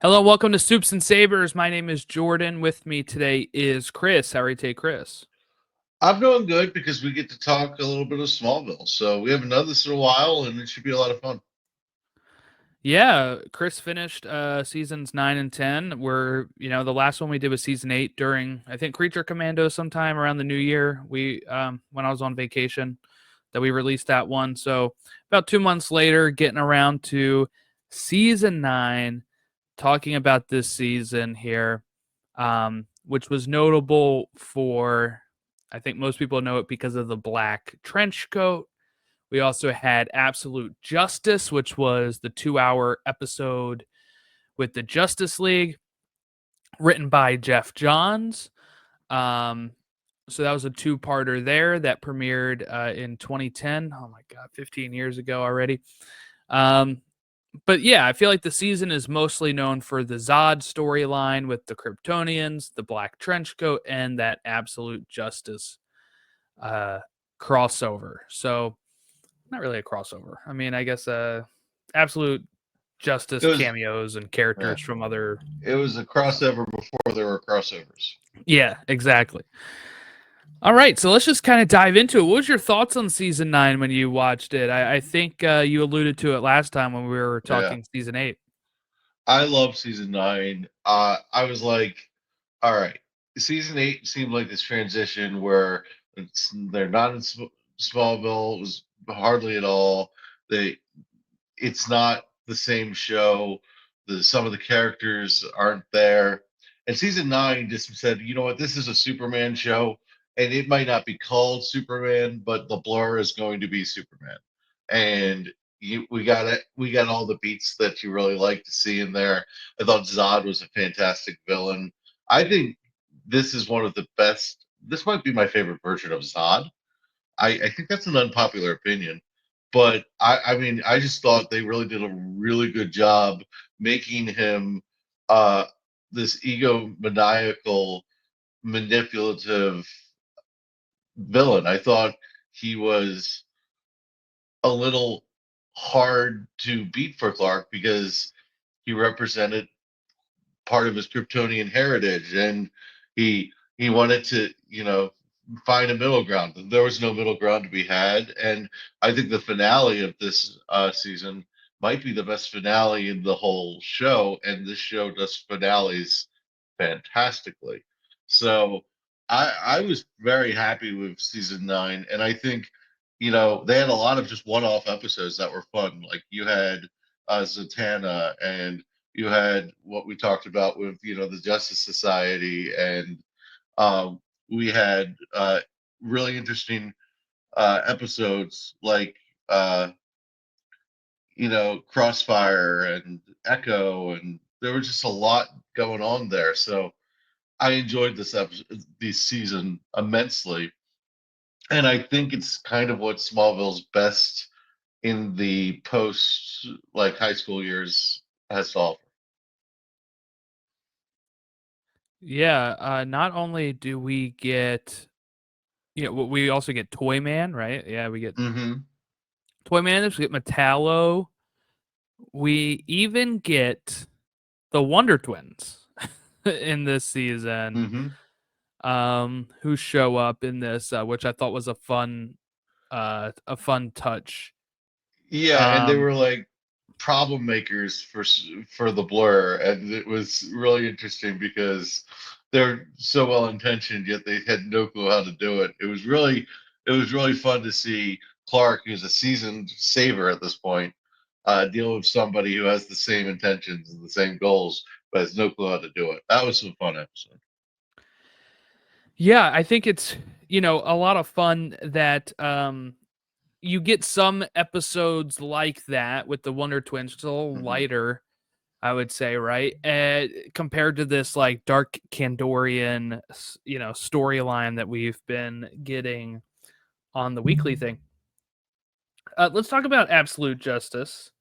Hello, welcome to Soups and Sabers. My name is Jordan. With me today is Chris. How are you today, Chris? I'm doing good because we get to talk a little bit of Smallville. So we haven't done this in a while, and it should be a lot of fun. Yeah, Chris finished seasons 9 and 10. The last one we did was season 8 during, I think, Creature Commando sometime around the new year. When I was on vacation, that we released that one. So about 2 months later, getting around to season 9, talking about this season here, which was notable for, I think most people know it because of the black trench coat. We also had Absolute Justice, which was the 2-hour episode with the Justice League, written by Jeff Johns. Um, so that was a two-parter there that premiered in 2010. Oh my God, 15 years ago already. Um, but yeah, I feel like the season is mostly known for the Zod storyline with the Kryptonians, the Black Trenchcoat, and that Absolute Justice uh, crossover. So, not really a crossover. I mean, I guess Absolute It Justice was cameos and yeah, characters from other. it was a crossover before there were crossovers. Yeah, exactly. All right, so let's just kind of dive into it. What was your thoughts on season 9 when you watched it? I think you alluded to it last time when we were Yeah, talking season 8. I love season 9. I was like, all right, season 8 seemed like this transition where they're not in Smallville. It was hardly at all. They it's not the same show. Some of the characters aren't there. And season 9 just said, you know what, this is a Superman show, and it might not be called Superman, but the Blur is going to be Superman. And we got all the beats that you really like to see in there. I thought Zod was a fantastic villain. I think this is one of the best. This might be my favorite version of Zod. I think that's an unpopular opinion, but I mean, I just thought they really did a really good job making him uh, this egomaniacal, manipulative villain. I thought he was a little hard to beat for Clark because he represented part of his Kryptonian heritage, and he wanted to, find a middle ground. There was no middle ground to be had, and I think the finale of this season might be the best finale in the whole show, and this show does finales fantastically. So I was very happy with season 9, and I think they had a lot of just one-off episodes that were fun. Like you had Zatanna, and you had what we talked about with the Justice Society, and we had really interesting episodes like Crossfire and Echo, and there was just a lot going on there. So I enjoyed this season immensely, and I think it's kind of what Smallville's best in the post like high school years has to offer. Yeah, not only do we get, we also get Toyman, right? Yeah, we get Mm-hmm. Toyman, we get Metallo. We even get the Wonder Twins in this season, Mm-hmm. who show up in this, which I thought was a fun touch. Yeah, and they Um, were like problem makers for the Blur, and it was really interesting because they're so well intentioned, yet they had no clue how to do it. It was really fun to see Clark, who's a seasoned saver at this point, deal with somebody who has the same intentions and the same goals, but has no clue how to do it. That was some fun episode. yeah, I think it's a lot of fun that you get some episodes like that with the Wonder Twins. It's a little Hmm. lighter, I would say, right? Compared to this like dark Kandorian, storyline that we've been getting on the weekly thing. Let's talk about Absolute Justice.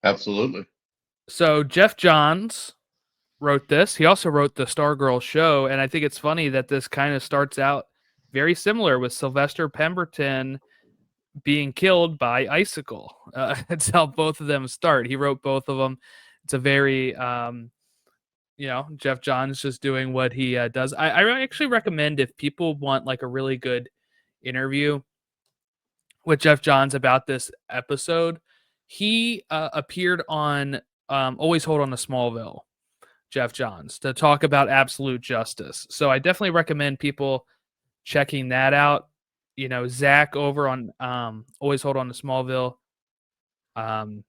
Absolutely. So Jeff Johns wrote this. He also wrote the Stargirl show, and I think it's funny that this kind of starts out very similar with Sylvester Pemberton being killed by Icicle. That's how both of them start. He wrote both of them. It's a very Jeff Johns just doing what he does. I actually recommend, if people want like a really good interview with Jeff Johns about this episode, he appeared on Always Hold On to Smallville, Jeff Johns, to talk about absolute justice. So I definitely recommend people checking that out. Zach over on Always Hold On to Smallville, um,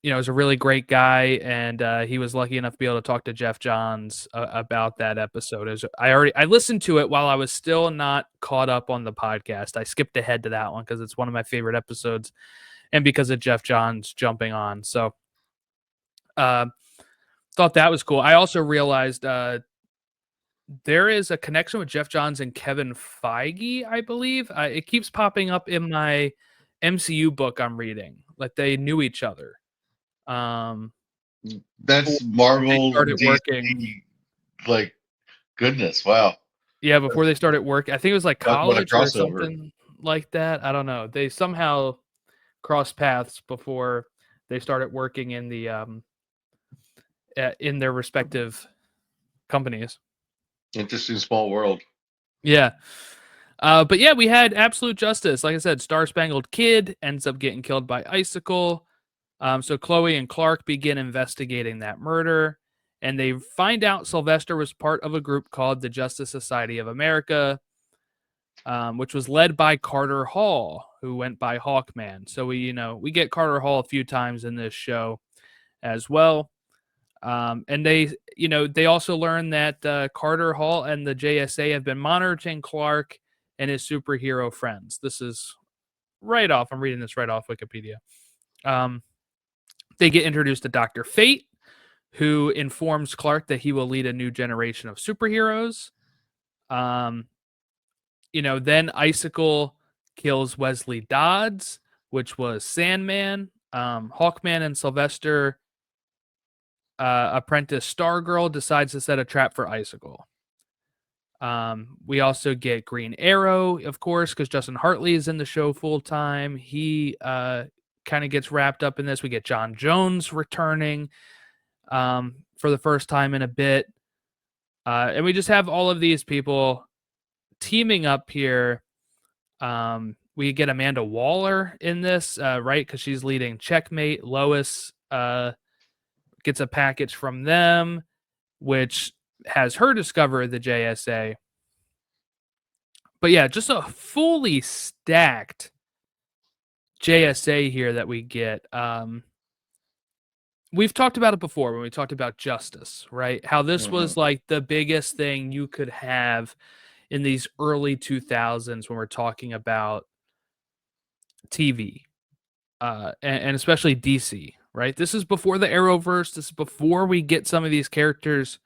is a really great guy, and he was lucky enough to be able to talk to Jeff Johns about that episode. I listened to it while I was still not caught up on the podcast. I skipped ahead to that one because it's one of my favorite episodes, and because of Jeff Johns jumping on. So, uh, thought that was cool. I also realized there is a connection with Jeff Johns and Kevin Feige, I believe. It keeps popping up in my MCU book I'm reading. Like they knew each other. That's Before they Marvel started working. DC. Like, goodness, wow. Yeah, before they started work, I think it was like Talk about a college or crossover. something like that. I don't know. They somehow crossed paths before they started working in their respective companies. Interesting small world. Yeah. But yeah, we had absolute justice. Like I said, Star Spangled Kid ends up getting killed by Icicle. So Chloe and Clark begin investigating that murder, and they find out Sylvester was part of a group called the Justice Society of America, which was led by Carter Hall, who went by Hawkman. So we get Carter Hall a few times in this show as well. And they also learn that Carter Hall and the JSA have been monitoring Clark and his superhero friends. This is right off. I'm reading this right off Wikipedia. They get introduced to Dr. Fate, who informs Clark that he will lead a new generation of superheroes. Then Icicle kills Wesley Dodds, which was Sandman. Hawkman and Sylvester apprentice Stargirl decides to set a trap for Icicle. We also get Green Arrow, of course, because Justin Hartley is in the show full time. He kind of gets wrapped up in this. We get John Jones returning for the first time in a bit. And we just have all of these people teaming up here. We get Amanda Waller in this, right? Because she's leading Checkmate. Lois gets a package from them, which has her discover the JSA. But yeah, just a fully stacked JSA here that we get. We've talked about it before when we talked about Justice, right? How this was like the biggest thing you could have in these early 2000s when we're talking about TV, and especially DC, right? This is before the Arrowverse. This is before we get some of these characters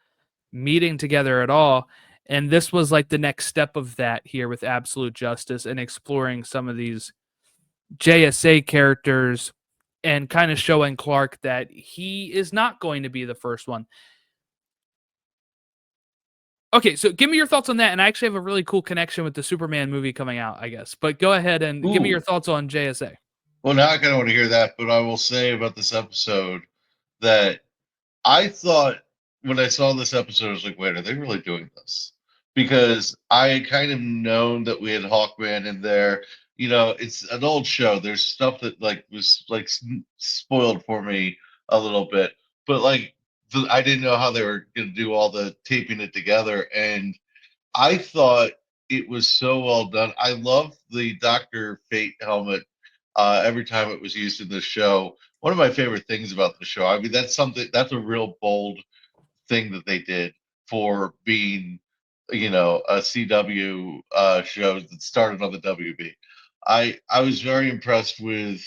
meeting together at all. And this was like the next step of that here with Absolute Justice and exploring some of these JSA characters and kind of showing Clark that he is not going to be the first one. Okay, so give me your thoughts on that. And I actually have a really cool connection with the Superman movie coming out, I guess. But go ahead and give me your thoughts on JSA. Well, now I kind of want to hear that, but I will say about this episode that I thought when I saw this episode, I was like, wait, are they really doing this? Because I had kind of known that we had Hawkman in there. It's an old show. There's stuff that was spoiled for me a little bit, but I didn't know how they were going to do all the taping it together, and I thought it was so well done. I love the Dr. Fate helmet every time it was used in the show. One of my favorite things about the show. I mean, that's a real bold thing that they did for being, a CW show that started on the WB. I was very impressed with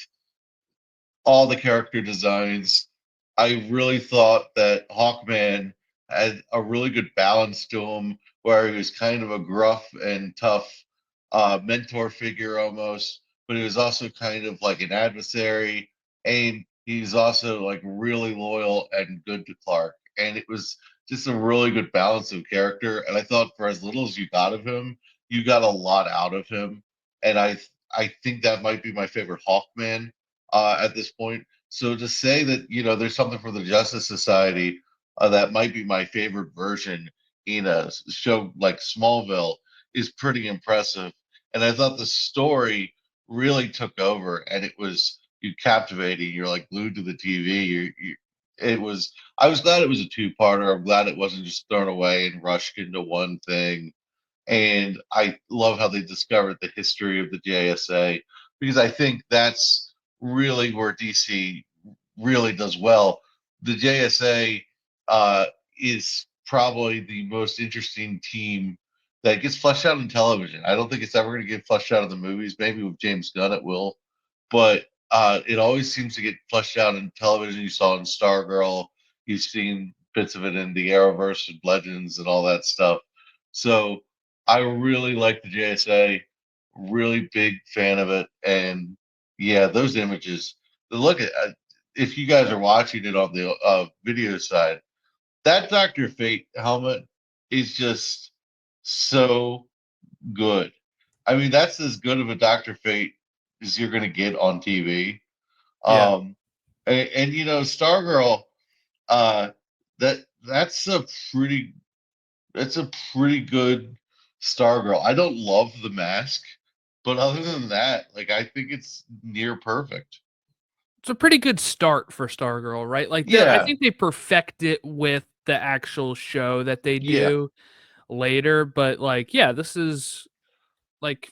all the character designs. I really thought that Hawkman had a really good balance to him, where he was kind of a gruff and tough mentor figure almost, but he was also kind of like an adversary, and he's also like really loyal and good to Clark. And it was just a really good balance of character. And I thought for as little as you got of him, you got a lot out of him. And I think that might be my favorite Hawkman at this point. So to say that there's something for the Justice Society, that might be my favorite version in a show like Smallville, is pretty impressive. And I thought the story really took over, and it was you captivating. You're like glued to the TV. It was. I was glad it was a two-parter. I'm glad it wasn't just thrown away and rushed into one thing. And I love how they discovered the history of the JSA, because I think that's really where DC really does well. The JSA uh, is probably the most interesting team that gets fleshed out in television. I don't think it's ever going to get fleshed out in the movies. Maybe with James Gunn it will, but it always seems to get fleshed out in television. You saw it in Stargirl. You've seen bits of it in the Arrowverse and Legends and all that stuff. So I really like the JSA. Really big fan of it, and yeah, those images. Look at if you guys are watching it on the video side, that Doctor Fate helmet is just so good. I mean, that's as good of a Doctor Fate as you're going to get on TV. Yeah. And Stargirl, uh, that's a pretty that's a pretty good Stargirl. I don't love the mask, but other than that, like I think it's near perfect. It's a pretty good start for Stargirl, right? Like I Yeah, think they perfect it with the actual show that they yeah, do later, but like yeah, this is like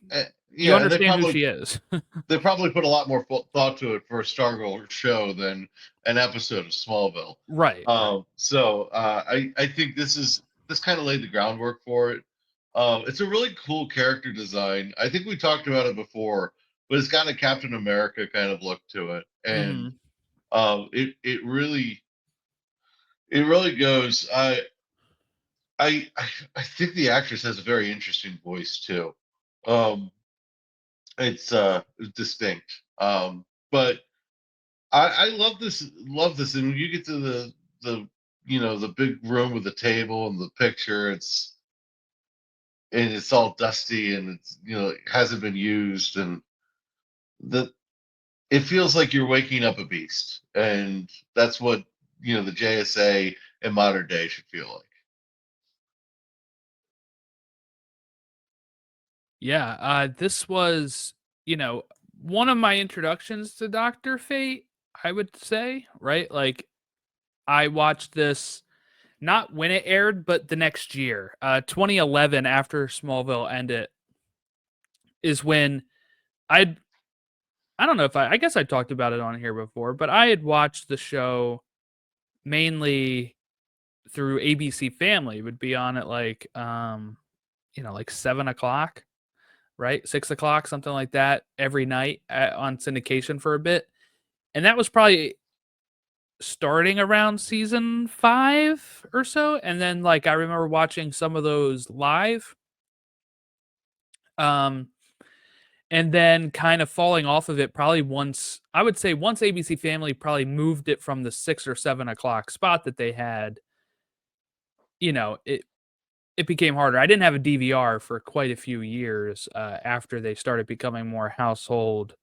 you yeah, and understand who she is. they probably put a lot more thought to it for a Stargirl show than an episode of Smallville. Right, right. I think this kind of laid the groundwork for it. It's a really cool character design. I think we talked about it before, but it's got a Captain America kind of look to it, and Mhm. it really goes. I think the actress has a very interesting voice too. Um, it's distinct. But I love this, and when you get to the the big room with the table and the picture, it's all dusty, and it hasn't been used, and the it feels like you're waking up a beast, and that's what the JSA in modern day should feel like. Yeah, this was, you know, one of my introductions to Doctor Fate, I would say, right? Like I watched this not when it aired, but the next year. 2011 after Smallville ended is when I I don't know if I guess I talked about it on here before, but I had watched the show mainly through ABC Family. It would be on at like like 7 o'clock, right? 6 o'clock, something like that, every night on syndication for a bit. And that was probably starting around season 5 or so. And then like I remember watching some of those live. Um and then kind of falling off of it probably once I would say once ABC Family probably moved it from the 6 or 7 o'clock spot that they had, it became harder. I didn't have a DVR for quite a few years after they started becoming more household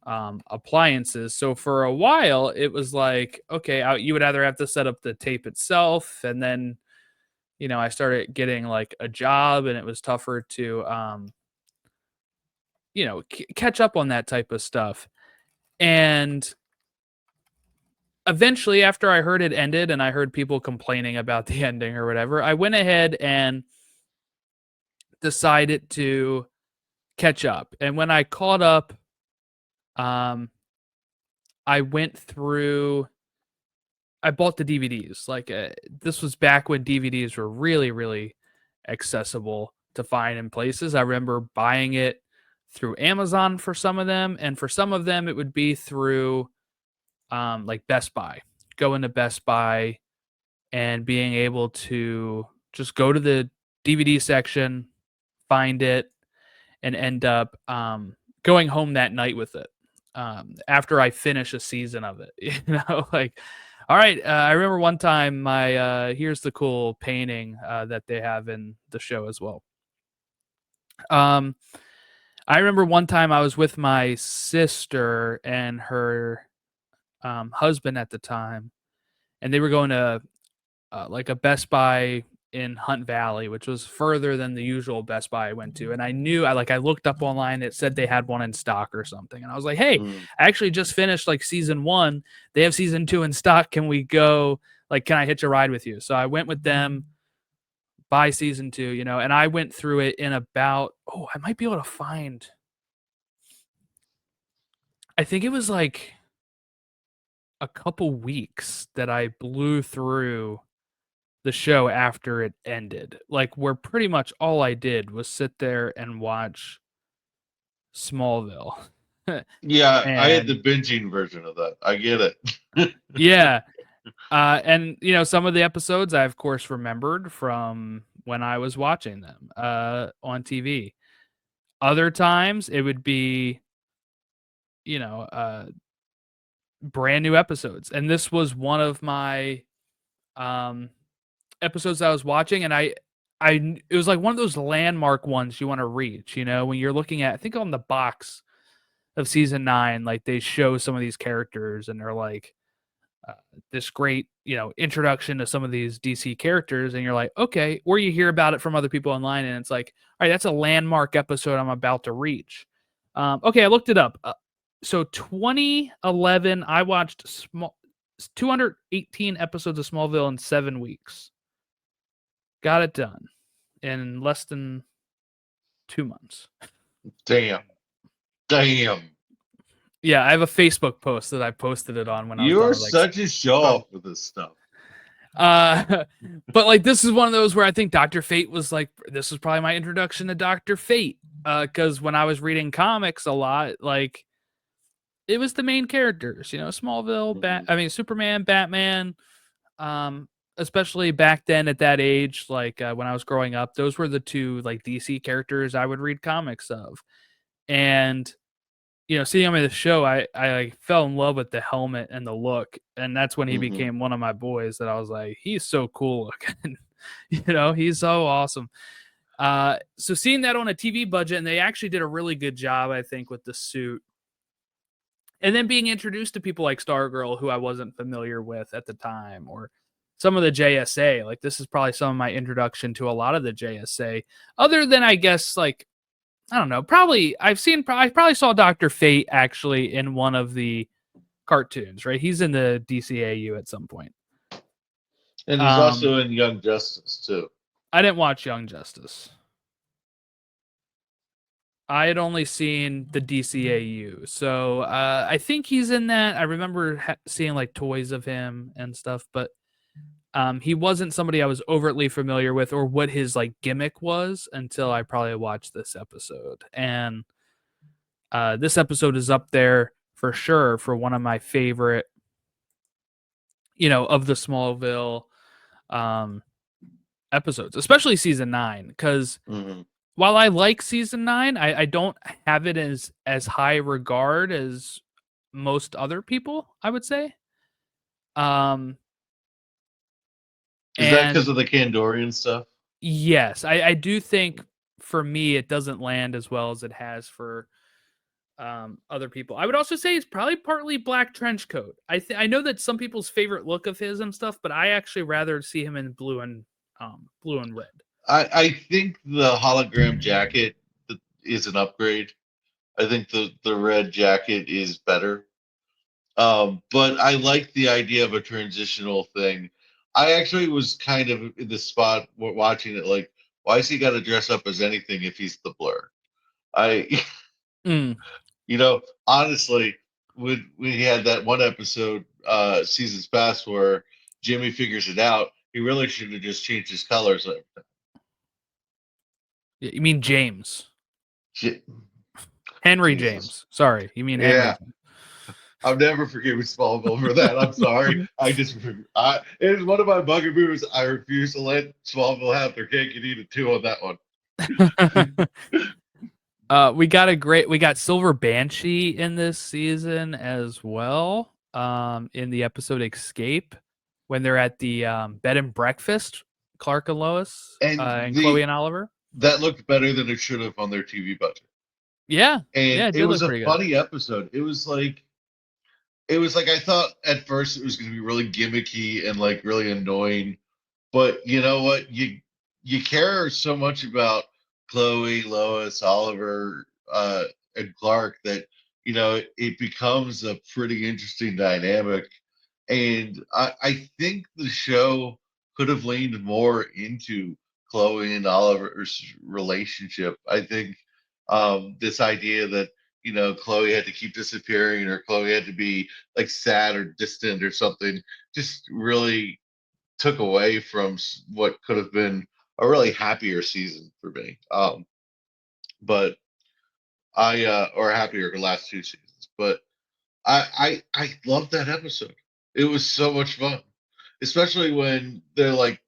appliances. So for a while, it was like, okay, you would either have to set up the tape itself, and then I started getting like a job, and it was tougher to catch up on that type of stuff. And eventually, after I heard it ended, and I heard people complaining about the ending or whatever, I went ahead and decided to catch up. And when I caught up, um, I went through. I bought the DVDs. Like this was back when DVDs were really, really accessible to find in places. I remember buying it through Amazon for some of them, and for some of them, it would be through like Best Buy. Going to Best Buy and being able to just go to the DVD section, find it, and end up going home that night with it after I finish a season of it. Like, all right. I remember one time my here's the cool painting that they have in the show as well. Um, I remember one time I was with my sister and her husband at the time, and they were going to like a Best Buy in Hunt Valley, which was further than the usual Best Buy I went to. And I knew I looked up online, it said they had one in stock or something. And I was like, hey, Mm. I actually just finished like season 1. They have season 2 in stock. Can we go? Like, can I hitch a ride with you? So I went with them by season 2, and I went through it in about, I might be able to find, I think it was like a couple weeks that I blew through the show after it ended. Like, where pretty much all I did was sit there and watch Smallville. Yeah, I had the And binging version of that. I get it. yeah, and some of the episodes I of course remembered from when I was watching them on TV. Other times it would be, you know, uh brand new episodes. And this was one of my um episodes I was watching, and it was like one of those landmark ones you want to reach, when you're looking at, I think on the box of season 9, like they show some of these characters and they're like uh, this great, introduction to some of these DC characters, and you're like, okay, or you hear about it from other people online, and it's like, all right, that's a landmark episode I'm about to reach. Okay, I looked it up. So 2011, I watched 218 episodes of Smallville in 7 weeks. Got it done in less than 2 months. Damn. Yeah, I have a Facebook post that I posted it on when I was done You're with like such a show off with this stuff. but like this is one of those where I think Dr. Fate was like, this was probably my introduction to Dr. Fate. Because when I was reading comics a lot, like it was the main characters, Smallville, Superman, Batman, um, especially back then at that age, like when I was growing up, those were the two like DC characters I would read comics of. And seeing him in the show, I like fell in love with the helmet and the look, and that's when he became one of my boys. That I was like, he's so cool looking, he's so awesome. So seeing that on a TV budget, and they actually did a really good job, I think, with the suit, and then being introduced to people like Stargirl, who I wasn't familiar with at the time, or some of the JSA. Like this is probably some of my introduction to a lot of the JSA, other than I guess like, I don't know. I probably saw Dr. Fate actually in one of the cartoons, right? He's in the DCAU at some point. And he's also in Young Justice too. I didn't watch Young Justice. I had only seen the DCAU. So I think he's in that. I remember seeing like toys of him and stuff, but he wasn't somebody I was overtly familiar with or what his like gimmick was until I probably watched this episode. And this episode is up there for sure for one of my favorite, of the Smallville episodes, especially season 9. Because while I like season 9, I don't have it as high regard as most other people, I would say. Is that because of the Kandorian stuff? Yes, I do think for me it doesn't land as well as it has for other people. I would also say it's probably partly black trench coat. I know that some people's favorite look of his and stuff, but I actually rather see him in blue and red. I think the hologram jacket is an upgrade. I think the red jacket is better. But I like the idea of a transitional thing. I actually was kind of in the spot watching it like, why has he got to dress up as anything if he's the Blur? I honestly, when we had that one episode, seasons past, where Jimmy figures it out, he really should have just changed his colors. You mean James? Shit. Henry Jesus. James. Sorry, you mean Henry James. I'll never forgive Smallville for that. I'm sorry. It's one of my bugaboos. I refuse to let Smallville have their cake and eat it too on that one. We got Silver Banshee in this season as well. In the episode Escape, when they're at the bed and breakfast, Clark and Lois and Chloe and Oliver. That looked better than it should have on their TV budget. Yeah, and it was a funny episode. It was like I thought at first it was going to be really gimmicky and like really annoying, But you know what? You care so much about Chloe, Lois, Oliver, and Clark that it becomes a pretty interesting dynamic. And I think the show could have leaned more into Chloe and Oliver's relationship. I think this idea that Chloe had to keep disappearing or Chloe had to be like sad or distant or something just really took away from what could have been a really happier season for me. But or happier last two seasons. But I loved that episode. It was so much fun, especially when they're like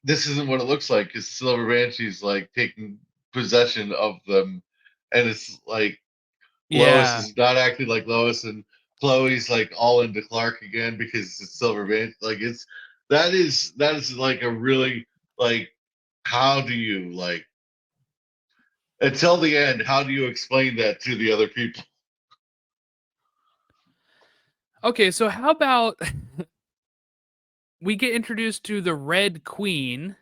this isn't what it looks like because Silver Banshee's like taking possession of them, and it's like Lois Yeah. is not acting like Lois, and Chloe's like all into Clark again because it's Silver Banshee. Like that is like a really like how do you like until the end? How do you explain that to the other people? Okay, so how about we get introduced to the Red Queen,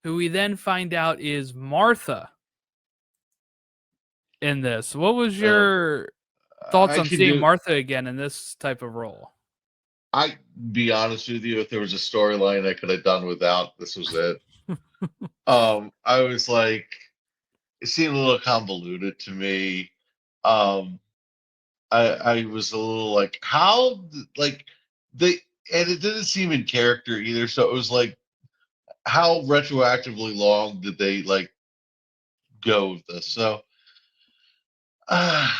who we then find out is Martha in this. What was Uh, your thoughts I on can seeing do. Martha again in this type of role? I be honest with you, if there was a storyline I could have done without, this was it. I was like, it seemed a little convoluted to me. Um, I was a little like, like they, and it didn't seem in character either. So it was like, how retroactively long did they like go with this? So uh,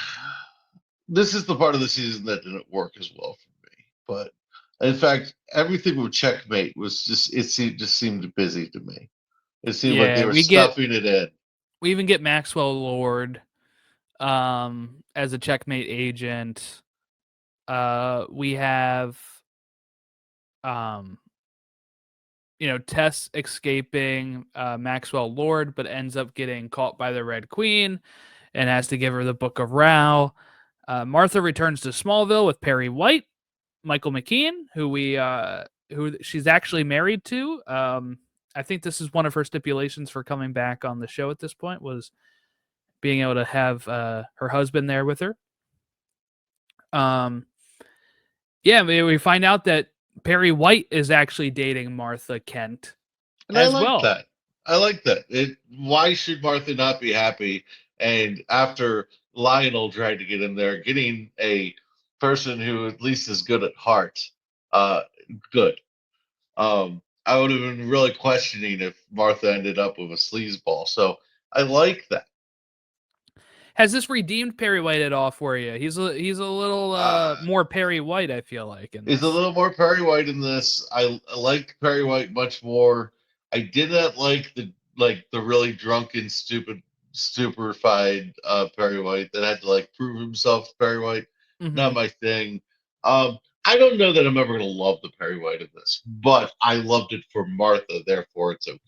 this is the part of the season that didn't work as well for me. But in fact, everything with Checkmate was just seemed busy to me. It seemed like they Yeah, were stuffing it in. we even get Maxwell Lord as a checkmate agent. We have um Tess escaping Maxwell Lord, but ends up getting caught by the Red Queen and has to give her the Book of Rao. Martha returns to Smallville with Perry White, Michael McKean, who she's actually married to. I think this is one of her stipulations for coming back on the show at this point was being able to have her husband there with her. Um, yeah, we find out that Perry White is actually dating Martha Kent And I as like well. that. I like that. Why should Martha not be happy? And after Lionel tried to get in there, getting a person who at least is good at heart, uh, good. I would have been really questioning if Martha ended up with a sleazeball. So I like that. Has this redeemed Perry White at all for you? He's a little Uh, more Perry White, I feel like, in Is a this. little more Perry White in this. I liked Perry White much more. I did not like the really drunken, stupefied Perry White that had to like prove himself. Perry White, not Mm-hmm. my thing. I don't know that I'm ever gonna love the Perry White of this, but I loved it for Martha. Therefore, it's okay.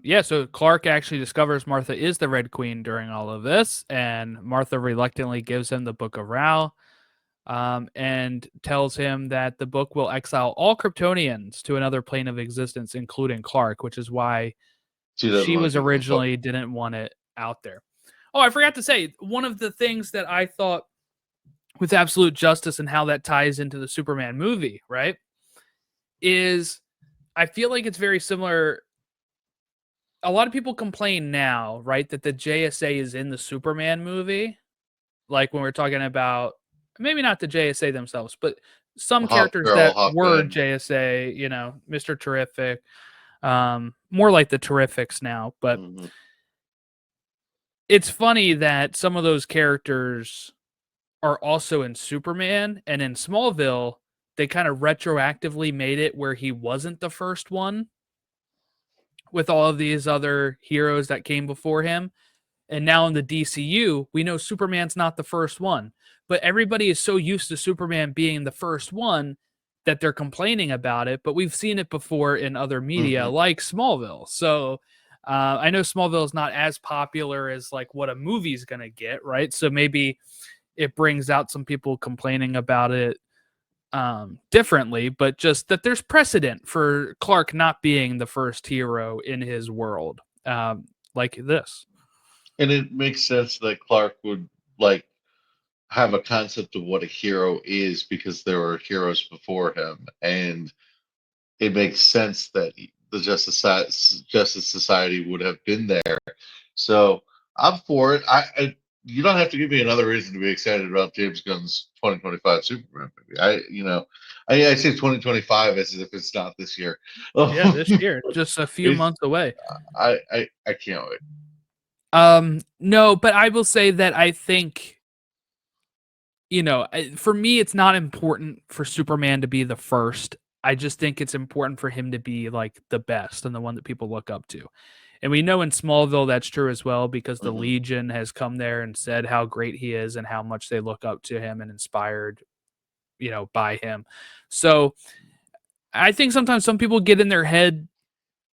Yeah, so Clark actually discovers Martha is the Red Queen during all of this, and Martha reluctantly gives him the Book of Rao, and tells him that the book will exile all Kryptonians to another plane of existence, including Clark, which is why She doesn't she want to was give him a book. originally didn't want it out there. Oh, I forgot to say, one of the things that I thought with absolute justice and how that ties into the Superman movie, right, is I feel like it's very similar. A lot of people complain now, right, that the JSA is in the Superman movie. Like when we're talking about maybe not the JSA themselves, but some Hawk characters Girl, that were Hawkman. JSA, Mr. Terrific, more like the Terrifics now. But Hmm. it's funny that some of those characters are also in Superman, and in Smallville, they kind of retroactively made it where he wasn't the first one with all of these other heroes that came before him. And now in the DCU, we know Superman's not the first one, but everybody is so used to Superman being the first one that they're complaining about it. But we've seen it before in other media Hmm. like Smallville. So I know Smallville is not as popular as like what a movie's going to get, right? So maybe it brings out some people complaining about it differently, but just that there's precedent for Clark not being the first hero in his world, like this. And it makes sense that Clark would like have a concept of what a hero is because there were heroes before him, and it makes sense that the Justice Society would have been there. So I'm for it. You don't have to give me another reason to be excited about James Gunn's 2025 Superman movie. I say 2025 as if it's not this year. Yeah, this year, just a few It's months away. I can't wait. No, but I will say that I think, for me, it's not important for Superman to be the first. I just think it's important for him to be like the best and the one that people look up to. And we know in Smallville that's true as well because the Mhm. Legion has come there and said how great he is and how much they look up to him and inspired, by him. So I think sometimes some people get in their head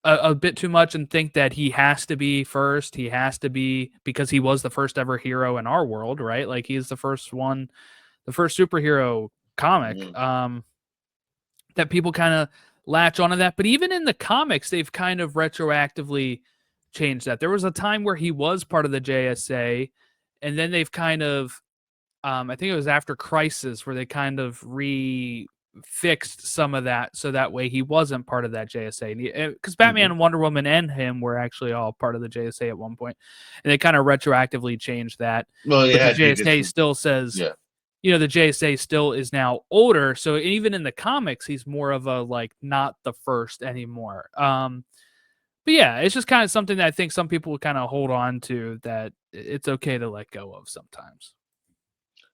a bit too much and think that he has to be first. He has to be because he was the first ever hero in our world, right? Like he's the first one, the first superhero comic. Mhm. That people kind of latch onto that. But even in the comics, they've kind of retroactively changed that. There was a time where he was part of the JSA, and then they've kind of, I think it was after Crisis, where they kind of fixed some of that so that way he wasn't part of that JSA. Because Mhm. Batman, Wonder Woman, and him were actually all part of the JSA at one point, and they kind of retroactively changed that. Well, you But the had to get JSA some. still says, Yeah. the JSA still is now older, so even in the comics, he's more of a like not the first anymore. But yeah, it's just kind of something that I think some people kind of hold on to that it's okay to let go of sometimes.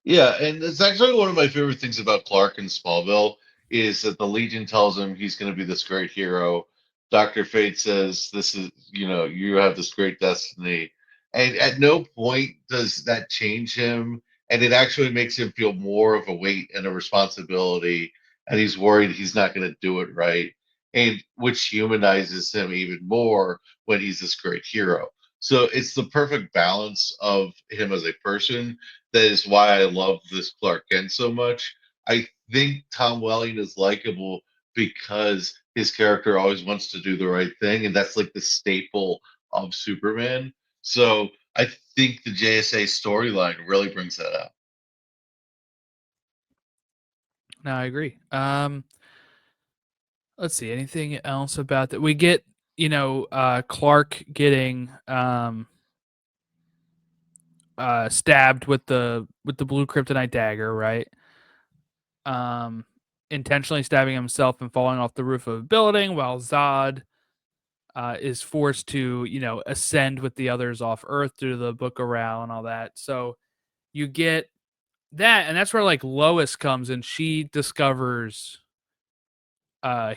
Yeah, and it's actually one of my favorite things about Clark in Smallville is that the Legion tells him he's going to be this great hero. Dr. Fate says this is, you have this great destiny. And at no point does that change him. And it actually makes him feel more of a weight and a responsibility. And he's worried he's not going to do it right. And which humanizes him even more when he's this great hero. So it's the perfect balance of him as a person. That is why I love this Clark Kent so much. I think Tom Welling is likable because his character always wants to do the right thing, and that's like the staple of Superman. So I think the JSA storyline really brings that out. No, I agree. Let's see, anything else about that? We get, Clark getting stabbed with the blue kryptonite dagger, right? Um Intentionally stabbing himself and falling off the roof of a building while Zod is forced to, ascend with the others off Earth due to the book of Ra and all that. So you get that, and that's where like Lois comes and she discovers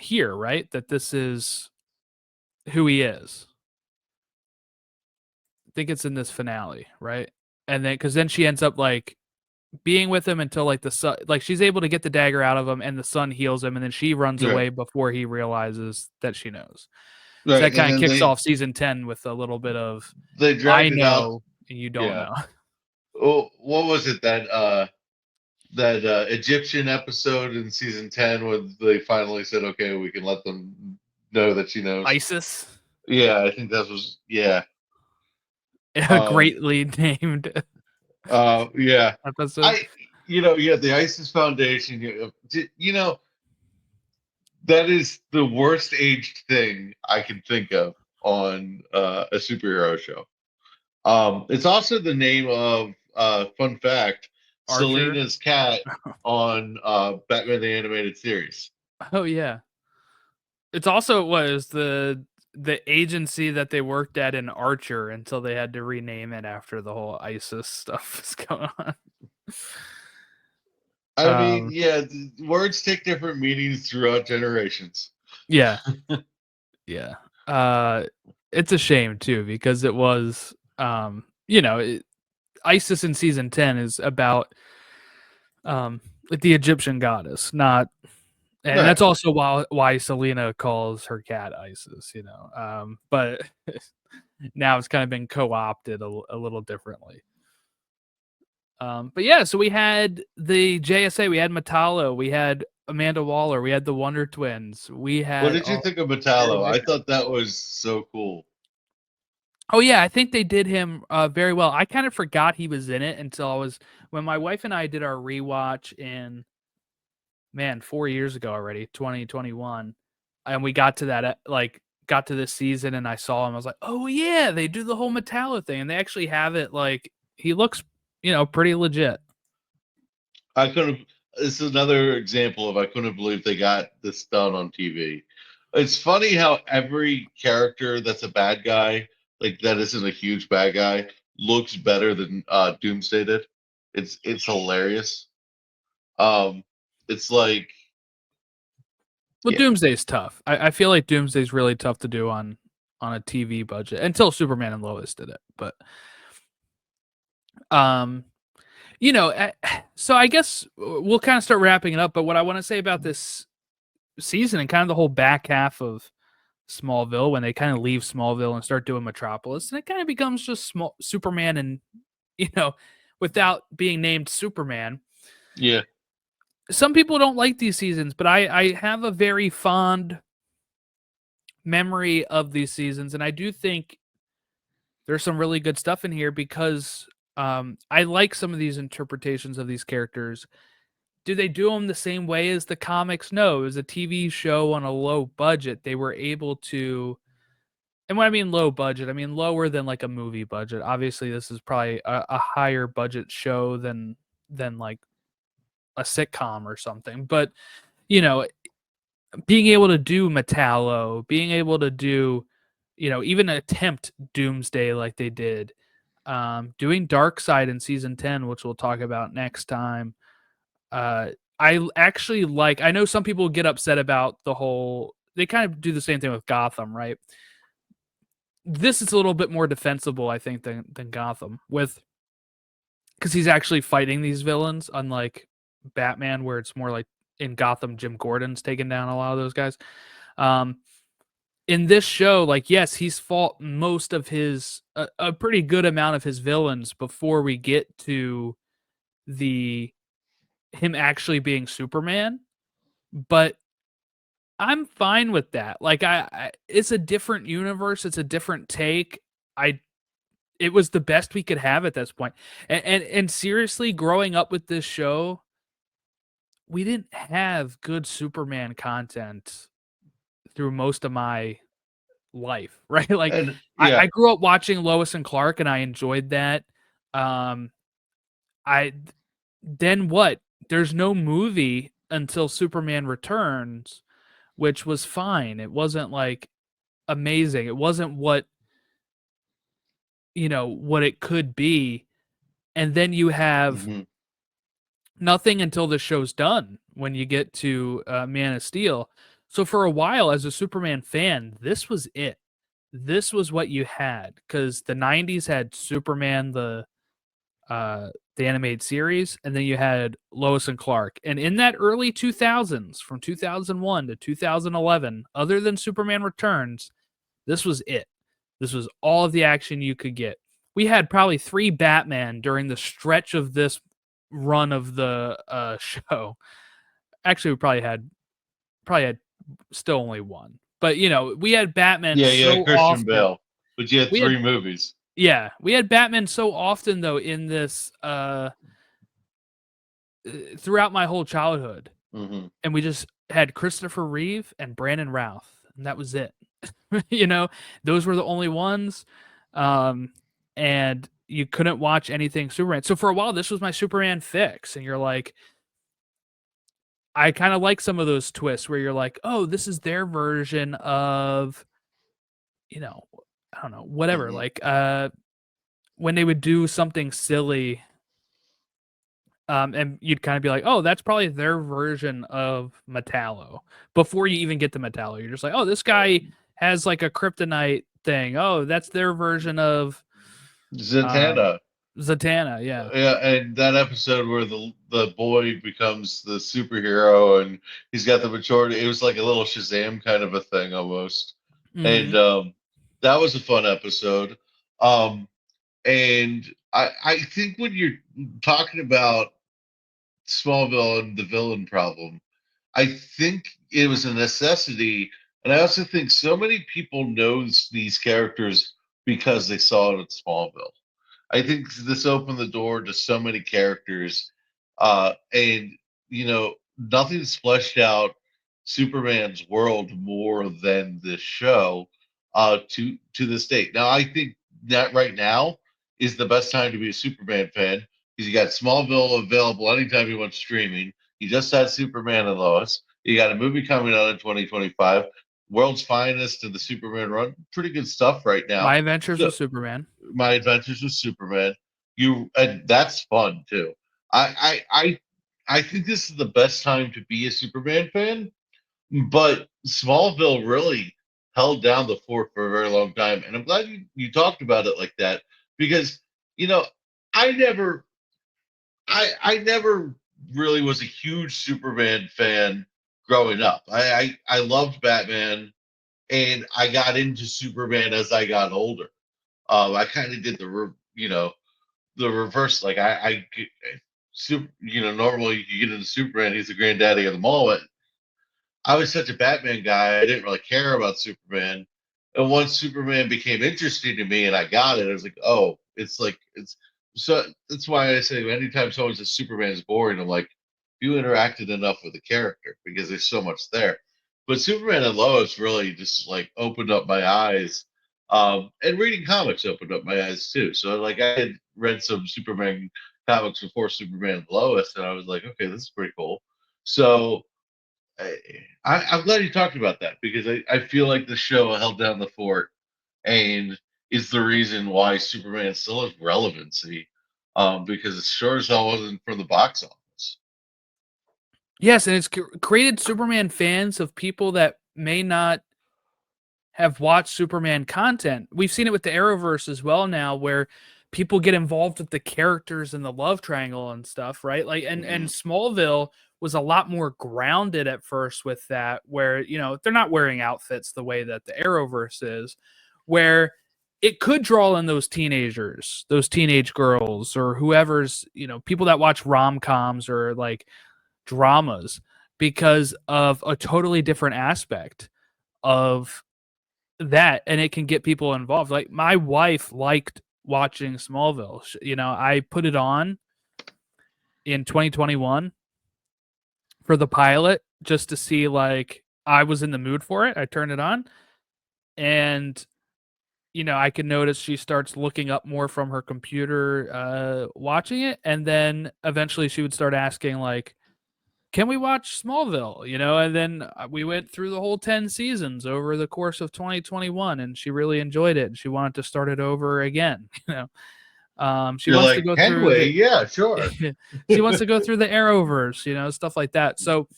here, right? That this is who he is. I think it's in this finale, right? And then because then she ends up like being with him until like the sun, like she's able to get the dagger out of him, and the sun heals him, and then she runs Right, away before he realizes that she knows. So right, that and kind of then kicks off season 10 with a little bit of they I dragged it out. know and you don't Yeah. know. Oh, what was it that Egyptian episode in season 10 when they finally said, "Okay, we can let them know that she knows." ISIS, Yeah, I think that was yeah. a Um, greatly named yeah. episode. I, yeah, the ISIS Foundation. That is the worst aged thing I can think of on a superhero show. It's also the name of fun fact, Archer. Selena's cat on Batman the Animated Series. Oh yeah. It's also was the agency that they worked at in Archer until they had to rename it after the whole ISIS stuff was going on. I mean, Um, yeah, words take different meanings throughout generations. yeah, yeah. Uh, it's a shame too because it was, ISIS in season 10 is about like the Egyptian goddess, not, and that's Right. also why Selena calls her cat Isis, but now it's kind of been co-opted a little differently. But yeah, so we had the JSA, we had Metallo, we had Amanda Waller, we had the Wonder Twins, we What had did you think of Carrie Metallo? I Fisher. thought that was so cool. Oh yeah, I think they did him very well. I kind of forgot he was in it until I was when my wife and I did our rewatch in 4 years ago already, 2021, and we got to that got to this season, and I saw him. I was like, oh yeah, they do the whole Metallo thing, and they actually have it. Like he looks, pretty legit. I couldn't. This is another example of I couldn't believe they got this done on TV. It's funny how every character that's a bad guy, like that isn't a huge bad guy, looks better than Doomsday did. It's hilarious. Um, it's like, Well, yeah, Doomsday's tough. I feel like Doomsday's really tough to do on a TV budget until Superman and Lois did it. But um, so I guess we'll kind of start wrapping it up. But what I want to say about this season and kind of the whole back half of Smallville, when they kind of leave Smallville and start doing Metropolis, and it kind of becomes just small Superman and you know, without being named Superman. yeah. Some people don't like these seasons, but I have a very fond memory of these seasons, and I do think there's some really good stuff in here because I like some of these interpretations of these characters. Do they do them the same way as the comics? No, it was a TV show on a low budget. They were able to, and when I mean low budget, I mean lower than like a movie budget. Obviously, this is probably a higher budget show than like a sitcom or something. But you know, being able to do Metallo, being able to do, even attempt Doomsday like they did, doing Dark Side in season 10, which we'll talk about next time. I actually like. I know some people get upset about the whole. They kind of do the same thing with Gotham, right? This is a little bit more defensible, I think, than Gotham, with because he's actually fighting these villains, unlike Batman, where it's more like in Gotham, Jim Gordon's taking down a lot of those guys. Um, in this show, like, yes, he's fought most of his a pretty good amount of his villains before we get to the him actually being Superman, but I'm fine with that. Like I it's a different universe, it's a different take. I It was the best we could have at this point. And seriously, growing up with this show, we didn't have good Superman content through most of my life, right? Like And I yeah. grew up watching Lois and Clark and I enjoyed that. Um I Then what? There's no movie until Superman Returns, which was fine. It wasn't like amazing. It wasn't what it could be. And then you have Hmm. nothing until the show's done when you get to Man of Steel. So for a while, as a Superman fan, this was it. This was what you had because the '90s had Superman the animated series, and then you had Lois and Clark. And in that early 2000s, from 2001 to 2011, other than Superman Returns, this was it. This was all of the action you could get. We had probably 3 Batman during the stretch of this run of the show. Actually, we probably had still only one. But we had Batman Yeah, yeah, so Christian often. Bale. But you had We had three movies. we had Batman so often though in this throughout my whole childhood. Hmm. And we just had Christopher Reeve and Brandon Routh, and that was it. you know, those were the only ones. Um, and you couldn't watch anything Superman. So for a while, this was my Superman fix. And you're like, I kind of like some of those twists where you're like, oh, this is their version of, you know, I don't know, whatever. Hmm. Like, when they would do something silly, and you'd kind of be like, oh, that's probably their version of Metallo. Before you even get to Metallo, you're just like, oh, this guy has like a kryptonite thing. Oh, that's their version of um, Zatanna. Zatanna. Yeah. Yeah, and that episode where the boy becomes the superhero and he's got the majority, it was like a little Shazam kind of a thing almost. And Hmm. that was a fun episode. Um, and I think when you're talking about Smallville and the villain problem, I think it was a necessity, and I also think so many people knows these characters because they saw it in Smallville. I think this opened the door to so many characters, and nothing's fleshed out Superman's world more than this show, to this date. Now, I think that right now is the best time to be a Superman fan because you got Smallville available anytime you want streaming. You just had Superman and Lois. You got a movie coming out in 2025. World's Finest and the Superman run. Pretty good stuff right now. My Adventures So with Superman. My Adventures with Superman. And that's fun too. I think this is the best time to be a Superman fan, but Smallville really held down the fort for a very long time. And I'm glad you talked about it like that because you know, I never I never really was a huge Superman fan growing up. I loved Batman and I got into Superman as I got older. I kind of did the reverse. Like normally you get into Superman, he's the granddaddy of them all. But I was such a Batman guy, I didn't really care about Superman. And once Superman became interesting to me and I got it, I was like, oh, it's so that's why I say anytime someone says Superman is boring, I'm like, you interacted enough with the character because there's so much there. But Superman and Lois really just like opened up my eyes. And reading comics opened up my eyes too. So like I had read some Superman comics before Superman and Lois, and I was like, okay, this is pretty cool. So I, I'm glad you talked about that because I feel like the show held down the fort and is the reason why Superman still has relevancy. Because it sure as hell wasn't for the box office. Yes, and it's created Superman fans of people that may not have watched Superman content. We've seen it with the Arrowverse as well now, where people get involved with the characters and the love triangle and stuff, right? Like, and Mhm. Smallville was a lot more grounded at first with that, where they're not wearing outfits the way that the Arrowverse is, where it could draw in those teenagers, those teenage girls, or whoever's people that watch rom coms or like dramas because of a totally different aspect of that, and it can get people involved. Like my wife liked watching Smallville. I put it on in 2021 for the pilot just to see, like, I was in the mood for it. I turned it on, and I can notice she starts looking up more from her computer watching it, and then eventually she would start asking, like, can we watch Smallville? And then we went through the whole 10 seasons over the course of 2021, and she really enjoyed it, and she wanted to start it over again. She You're wants to like, go can through we? the Yeah, sure. she wants to go through the Arrowverse, stuff like that. So,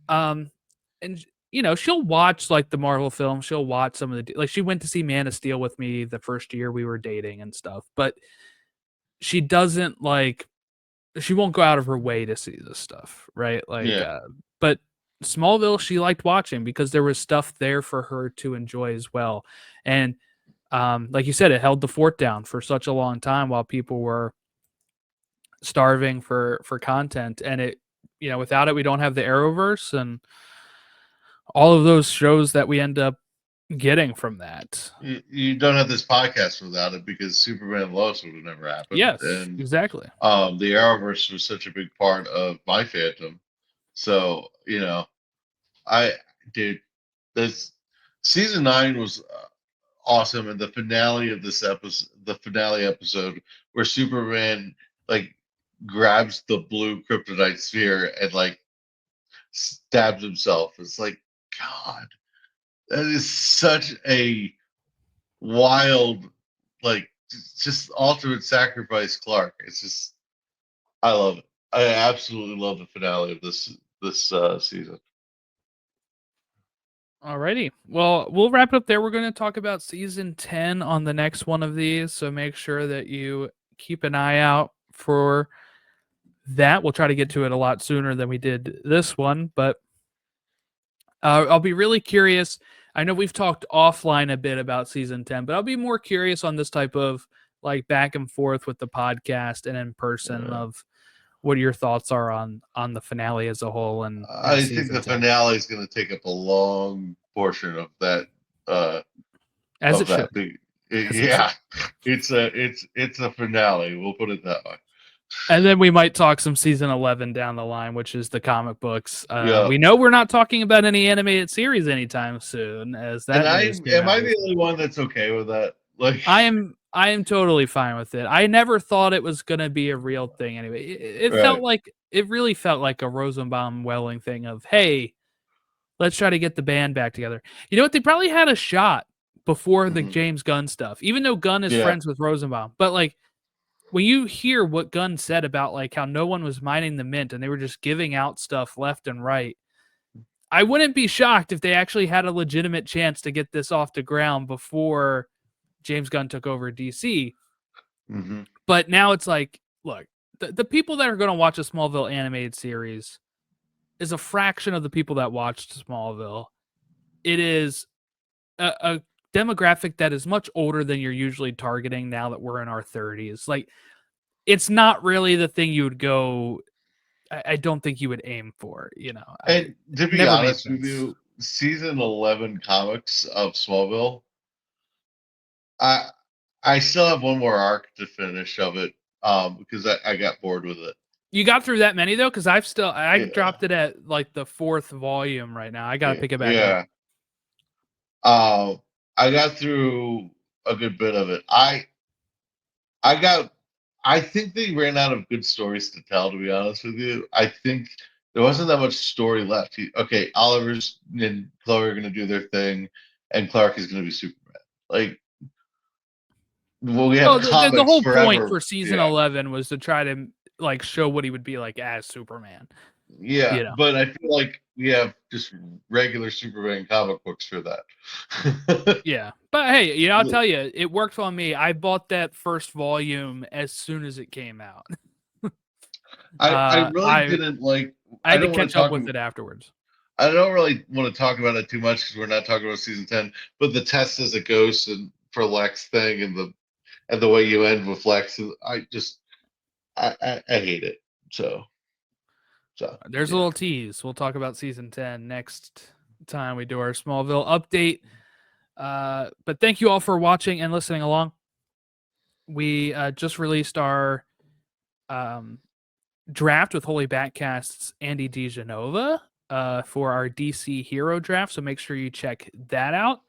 um, and she'll watch like the Marvel films. She'll watch some of the like. She went to see Man of Steel with me the first year we were dating and stuff, but she doesn't like she won't go out of her way to see this stuff, right? Like, Yeah. but Smallville, she liked watching because there was stuff there for her to enjoy as well. And like you said, it held the fort down for such a long time while people were starving for content. And without it, we don't have the Arrowverse and all of those shows that we end up getting from that. You don't have this podcast without it because Superman and Lois would have never happened. Yes, And exactly. the Arrowverse was such a big part of my fandom. So, I, dude, this season 9 was awesome. And the finale of this episode, the finale episode where Superman like grabs the blue kryptonite sphere and like stabs himself. It's like, God, that is such a wild, like, just ultimate sacrifice, Clark. It's just, I love it. I absolutely love the finale of this season. Alrighty. Well, we'll wrap it up there. We're going to talk about season 10 on the next one of these. So make sure that you keep an eye out for that. We'll try to get to it a lot sooner than we did this one, but I'll be really curious. I know we've talked offline a bit about season 10, but I'll be more curious on this type of like back and forth with the podcast and in person of what your thoughts are on the finale as a whole and I think season the 10. finale is going to take up a long portion of that. As it should. As it should. Yeah, it's a finale. We'll put it that way. And then we might talk some season 11 down the line, which is the comic books. Yeah. We know we're not talking about any animated series anytime soon, as that news came am out. I the only one that's okay with that? Like, I am totally fine with it. I never thought it was gonna be a real thing anyway. It right. felt like it really felt like a Rosenbaum Welling thing of, hey, let's try to get the band back together. You know what? They probably had a shot before the James Gunn stuff, even though Gunn is friends with Rosenbaum. But like when you hear what Gunn said about like how no one was mining the mint and they were just giving out stuff left and right, I wouldn't be shocked if they actually had a legitimate chance to get this off the ground before James Gunn took over DC. But now it's like, look, the people that are going to watch a Smallville animated series is a fraction of the people that watched Smallville. It is a demographic that is much older than you're usually targeting now that we're in our 30s. Like, it's not really the thing you would go. I don't think you would aim for, you know. And to be honest with you, season 11 comics of Smallville, I still have one more arc to finish of it, because I got bored with it. You got through that many though, because I dropped it at like the 4th volume right now. I gotta pick it back up. I got through a good bit of it. I think they ran out of good stories to tell, to be honest with you. I think there wasn't that much story left. Oliver's and Chloe are going to do their thing, and Clark is going to be Superman. Like, well, we have comics the whole forever. point for season 11 was to try to like show what he would be like as Superman. Yeah, you know? But I feel like we have just regular Superman comic books for that. Yeah, but hey, you know, I'll tell you, it worked on me. I bought that first volume as soon as it came out. I really didn't like. I had to catch up with it afterwards. I don't really want to talk about it too much because we're not talking about season 10. But the test as a ghost and for Lex thing and the way you end with Lex, I hate it. So there's a little tease. We'll talk about season 10 next time we do our Smallville update. But thank you all for watching and listening along. We just released our draft with Holy Batcast's Andy DiGenova for our DC Hero draft. So make sure you check that out.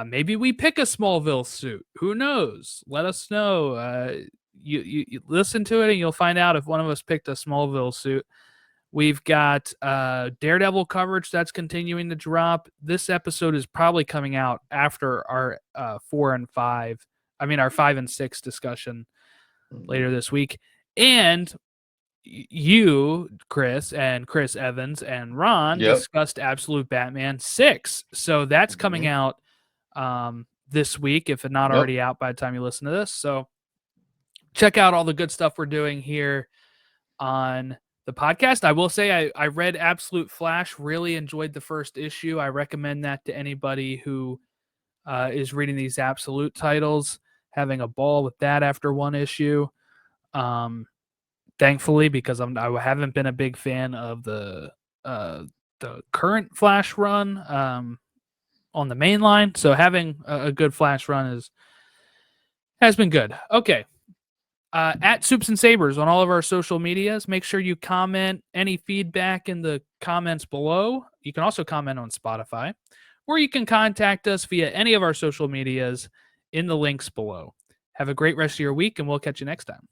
Maybe we pick a Smallville suit. Who knows? Let us know. You listen to it and you'll find out if one of us picked a Smallville suit. We've got Daredevil coverage that's continuing to drop. This episode is probably coming out after our 4 and 5. I mean, our 5 and 6 discussion later this week. And you, Chris, and Chris Evans and Ron discussed Absolute Batman 6. So that's coming out this week, if it's not already out by the time you listen to this. So check out all the good stuff we're doing here on the podcast. I will say I read Absolute Flash, really enjoyed the first issue. I recommend that to anybody who is reading these Absolute titles, having a ball with that after one issue. Thankfully, because I haven't been a big fan of the current Flash run on the main line, so having a good Flash run has been good. Okay. At Supes and Sabers on all of our social medias. Make sure you comment any feedback in the comments below. You can also comment on Spotify, or you can contact us via any of our social medias in the links below. Have a great rest of your week, and we'll catch you next time.